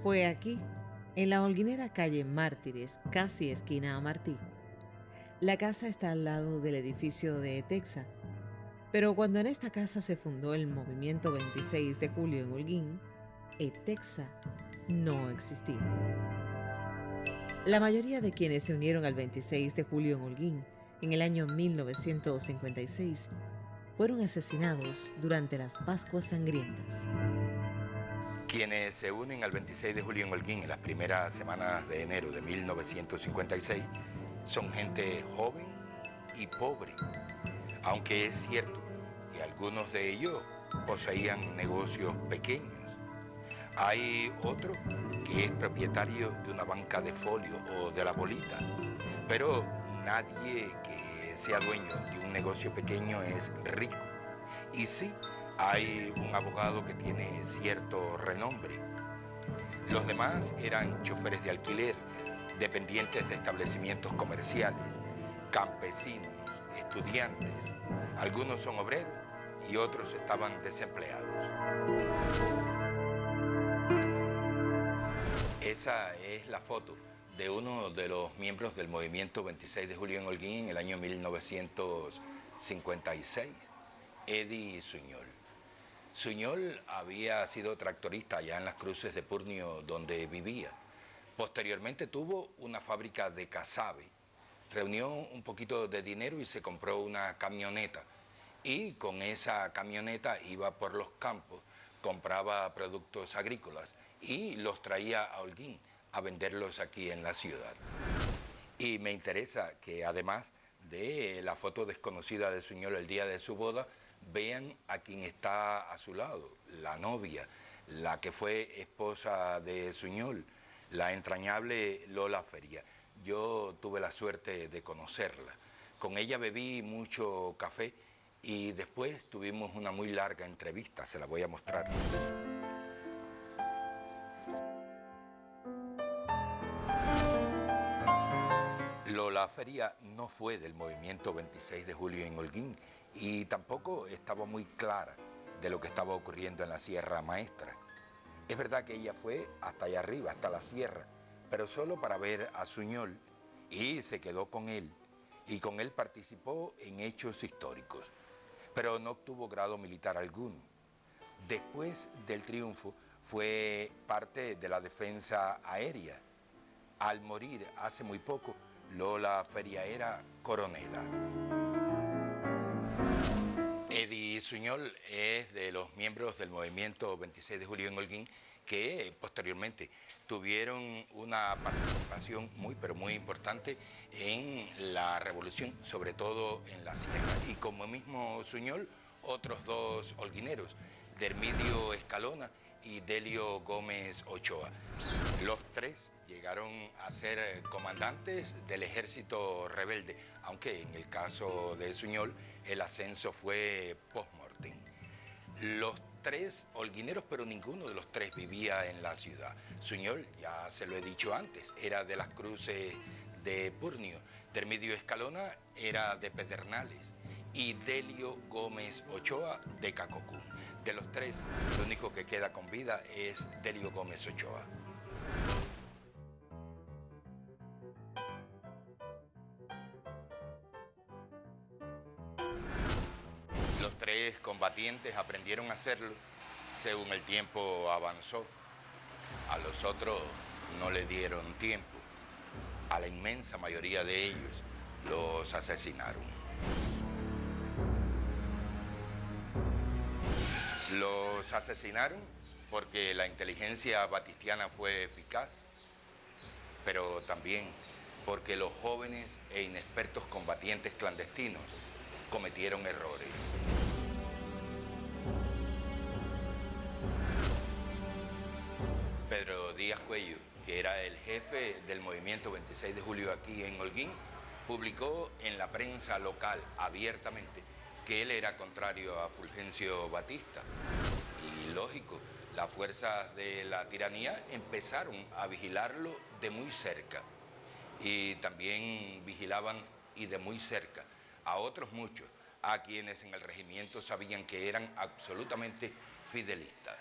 Fue aquí, en la holguinera calle Mártires, casi esquina a Martí. La casa está al lado del edificio de ETEXA, pero cuando en esta casa se fundó el movimiento 26 de julio en Holguín, ETEXA no existía. La mayoría de quienes se unieron al 26 de julio en Holguín en el año 1956 fueron asesinados durante las Pascuas Sangrientas. Quienes se unen al 26 de julio en Holguín en las primeras semanas de enero de 1956 son gente joven y pobre, aunque es cierto que algunos de ellos poseían negocios pequeños. Hay otro que es propietario de una banca de folio o de la bolita, pero nadie que sea dueño de un negocio pequeño es rico. Y sí, hay un abogado que tiene cierto renombre. Los demás eran choferes de alquiler, dependientes de establecimientos comerciales, campesinos, estudiantes. Algunos son obreros y otros estaban desempleados. Esa es la foto de uno de los miembros del movimiento 26 de julio en Holguín en el año 1956, Eddie Suñol. Suñol había sido tractorista allá en las Cruces de Purnio, donde vivía. Posteriormente tuvo una fábrica de casabe, reunió un poquito de dinero y se compró una camioneta. Y con esa camioneta iba por los campos, compraba productos agrícolas y los traía a Holguín a venderlos aquí en la ciudad. Y me interesa que además de la foto desconocida de Suñol el día de su boda, vean a quien está a su lado, la novia, la que fue esposa de Suñol, la entrañable Lola Feria. Yo tuve la suerte de conocerla. Con ella bebí mucho café y después tuvimos una muy larga entrevista, se la voy a mostrar. Lola Feria no fue del movimiento 26 de julio en Holguín y tampoco estaba muy clara de lo que estaba ocurriendo en la Sierra Maestra. Es verdad que ella fue hasta allá arriba, hasta la sierra, pero solo para ver a Suñol, y se quedó con él, y con él participó en hechos históricos, pero no obtuvo grado militar alguno. Después del triunfo fue parte de la defensa aérea. Al morir hace muy poco, Lola Feria era coronela. Eddie Suñol es de los miembros del movimiento 26 de julio en Holguín que posteriormente tuvieron una participación muy pero muy importante en la revolución, sobre todo en la sierra. Y como mismo Suñol, otros dos holguineros, Dermidio Escalona y Delio Gómez Ochoa. Los tres llegaron a ser comandantes del ejército rebelde, aunque en el caso de Suñol el ascenso fue post-mortem. Los tres holguineros, pero ninguno de los tres vivía en la ciudad. Suñol, ya se lo he dicho antes, era de las Cruces de Purnio. Dermidio Escalona era de Pedernales y Delio Gómez Ochoa de Cacocú. De los tres, el único que queda con vida es Delio Gómez Ochoa. Los tres combatientes aprendieron a hacerlo según el tiempo avanzó. A los otros no le dieron tiempo. A la inmensa mayoría de ellos los asesinaron. Los asesinaron porque la inteligencia batistiana fue eficaz, pero también porque los jóvenes e inexpertos combatientes clandestinos cometieron errores. Pedro Díaz Cuello, que era el jefe del movimiento 26 de julio aquí en Holguín, publicó en la prensa local abiertamente que él era contrario a Fulgencio Batista. Y lógico, las fuerzas de la tiranía empezaron a vigilarlo de muy cerca. Y también vigilaban, y de muy cerca, a otros muchos, a quienes en el regimiento sabían que eran absolutamente fidelistas.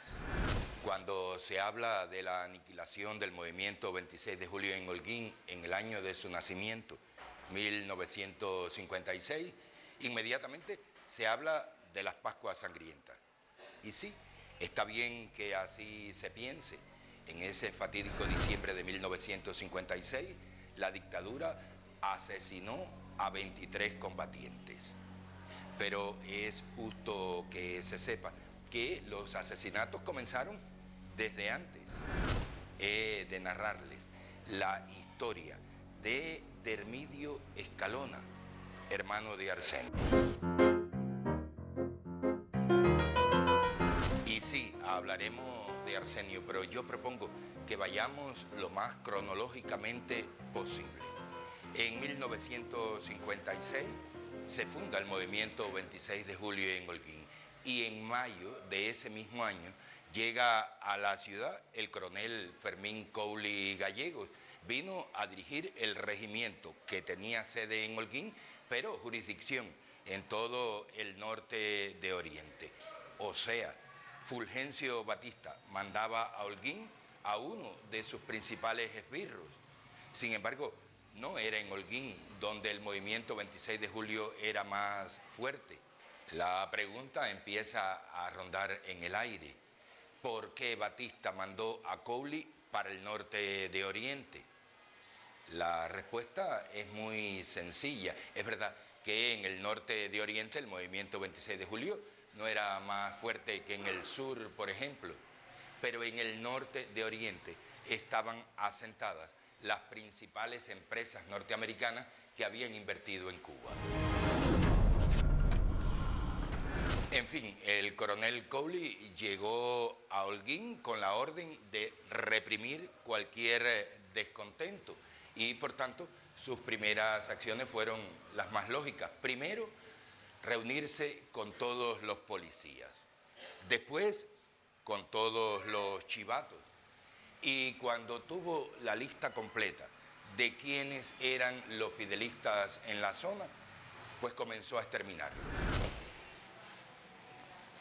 Cuando se habla de la aniquilación del movimiento 26 de julio en Holguín en el año de su nacimiento, 1956, inmediatamente se habla de las Pascuas Sangrientas. Y sí, está bien que así se piense. En ese fatídico diciembre de 1956, la dictadura asesinó a 23 combatientes. Pero es justo que se sepa que los asesinatos comenzaron desde antes. He de narrarles la historia de Dermidio Escalona, hermano de Arsenio. Y sí, hablaremos de Arsenio, pero yo propongo que vayamos lo más cronológicamente posible. En 1956 se funda el movimiento 26 de julio en Holguín y en mayo de ese mismo año llega a la ciudad el coronel Fermín Cowley Gallegos. Vino a dirigir el regimiento que tenía sede en Holguín, pero jurisdicción en todo el norte de Oriente. O sea, Fulgencio Batista mandaba a Holguín a uno de sus principales esbirros. Sin embargo, no era en Holguín donde el movimiento 26 de julio era más fuerte. La pregunta empieza a rondar en el aire. ¿Por qué Batista mandó a Cowley para el norte de Oriente? La respuesta es muy sencilla. Es verdad que en el norte de Oriente el movimiento 26 de julio no era más fuerte que en el sur, por ejemplo, pero en el norte de Oriente estaban asentadas las principales empresas norteamericanas que habían invertido en Cuba. En fin, el coronel Cowley llegó a Holguín con la orden de reprimir cualquier descontento y, por tanto, sus primeras acciones fueron las más lógicas. Primero, reunirse con todos los policías. Después, con todos los chivatos. Y cuando tuvo la lista completa de quiénes eran los fidelistas en la zona, pues comenzó a exterminarlos.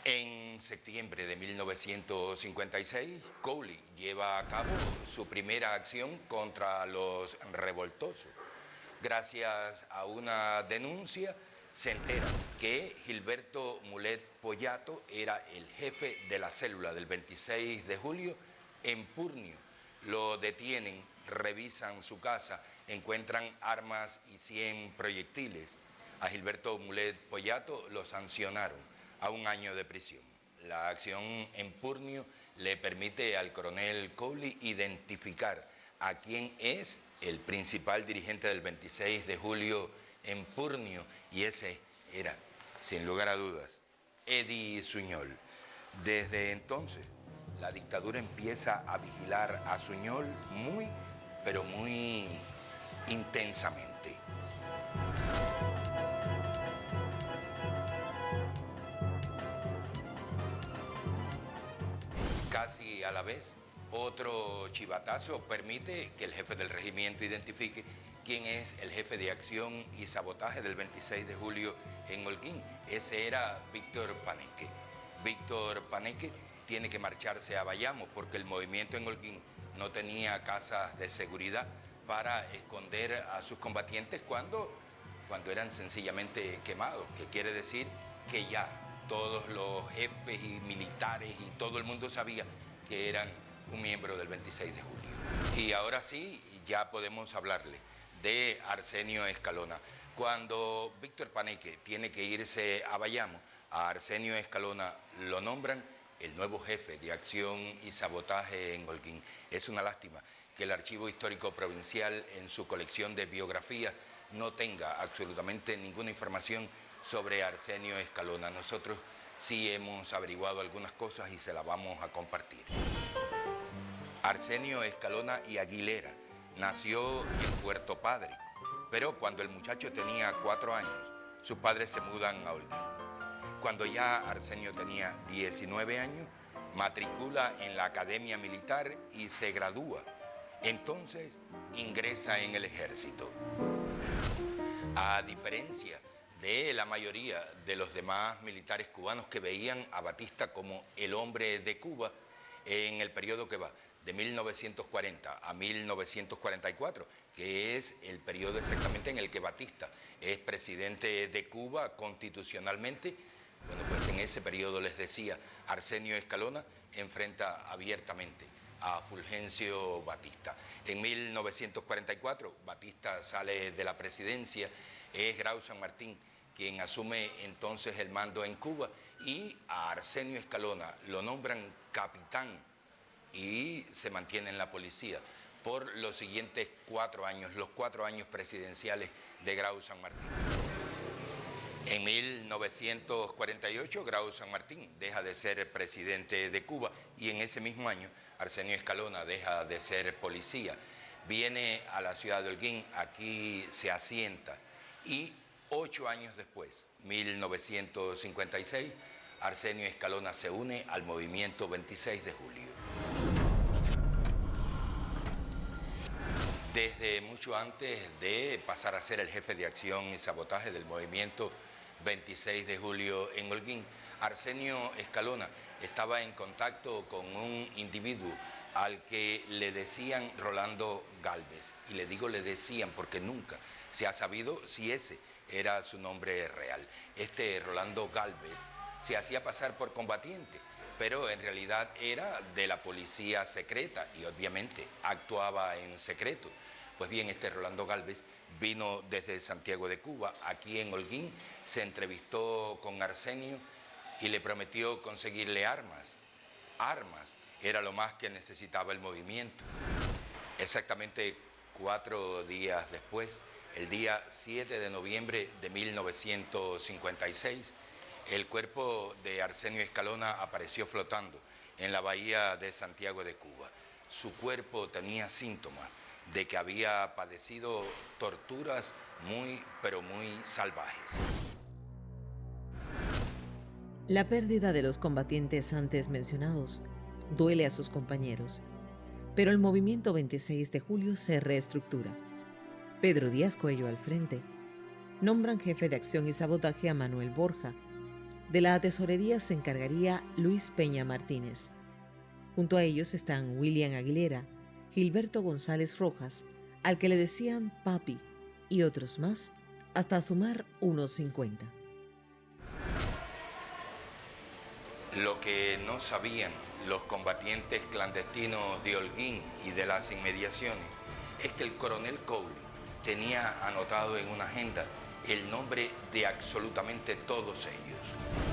En septiembre de 1956, Cowley lleva a cabo su primera acción contra los revoltosos. Gracias a una denuncia, se entera que Gilberto Mulet Poyato era el jefe de la célula del 26 de julio en Purnio. Lo detienen, revisan su casa, encuentran armas y 100 proyectiles. A Gilberto Mulet Poyato lo sancionaron a 1 año de prisión. La acción en Purnio le permite al coronel Cowley identificar a quién es el principal dirigente del 26 de julio en Purnio, y ese era, sin lugar a dudas, Eddie Suñol. Desde entonces, la dictadura empieza a vigilar a Suñol muy, pero muy intensamente. Casi a la vez, otro chivatazo permite que el jefe del regimiento identifique quién es el jefe de acción y sabotaje del 26 de julio en Holguín. Ese era Víctor Paneque. Víctor Paneque tiene que marcharse a Bayamo porque el movimiento en Holguín no tenía casas de seguridad para esconder a sus combatientes cuando eran sencillamente quemados, que quiere decir que ya todos los jefes y militares y todo el mundo sabía que eran un miembro del 26 de julio. Y ahora sí, ya podemos hablarle de Arsenio Escalona. Cuando Víctor Paneque tiene que irse a Bayamo, a Arsenio Escalona lo nombran el nuevo jefe de acción y sabotaje en Holguín. Es una lástima que el Archivo Histórico Provincial en su colección de biografías no tenga absolutamente ninguna información sobre Arsenio Escalona. Nosotros sí hemos averiguado algunas cosas y se las vamos a compartir. Arsenio Escalona y Aguilera nació en Puerto Padre, pero cuando el muchacho tenía 4 años, sus padres se mudan a Holguín. Cuando ya Arsenio tenía 19 años, matricula en la Academia Militar y se gradúa. Entonces ingresa en el ejército. A diferencia de la mayoría de los demás militares cubanos que veían a Batista como el hombre de Cuba, en el periodo que va de 1940 a 1944, que es el periodo exactamente en el que Batista es presidente de Cuba constitucionalmente. Bueno, pues en ese periodo, les decía, Arsenio Escalona enfrenta abiertamente a Fulgencio Batista. En 1944, Batista sale de la presidencia, es Grau San Martín quien asume entonces el mando en Cuba, y a Arsenio Escalona lo nombran capitán y se mantiene en la policía por los siguientes 4 años, los 4 años presidenciales de Grau San Martín. En 1948, Grau San Martín deja de ser presidente de Cuba y en ese mismo año Arsenio Escalona deja de ser policía. Viene a la ciudad de Holguín, aquí se asienta y 8 años después, 1956, Arsenio Escalona se une al movimiento 26 de julio. Desde mucho antes de pasar a ser el jefe de acción y sabotaje del movimiento 26 de julio en Holguín, Arsenio Escalona estaba en contacto con un individuo al que le decían Rolando Gálvez. Y le digo le decían porque nunca se ha sabido si ese era su nombre real. Este Rolando Gálvez se hacía pasar por combatiente, pero en realidad era de la policía secreta y obviamente actuaba en secreto. Pues bien, este Rolando Gálvez vino desde Santiago de Cuba, aquí en Holguín, se entrevistó con Arsenio y le prometió conseguirle armas. Armas era lo más que necesitaba el movimiento. Exactamente 4 días después, el día 7 de noviembre de 1956, el cuerpo de Arsenio Escalona apareció flotando en la bahía de Santiago de Cuba. Su cuerpo tenía síntomas de que había padecido torturas muy, pero muy salvajes. La pérdida de los combatientes antes mencionados duele a sus compañeros, pero el movimiento 26 de julio se reestructura. Pedro Díaz Cuello al frente. Nombran jefe de acción y sabotaje a Manuel Borja. De la tesorería se encargaría Luis Peña Martínez. Junto a ellos están William Aguilera, Gilberto González Rojas, al que le decían Papi, y otros más, hasta sumar unos 50. Lo que no sabían los combatientes clandestinos de Holguín y de las inmediaciones es que el coronel Cowley tenía anotado en una agenda el nombre de absolutamente todos ellos.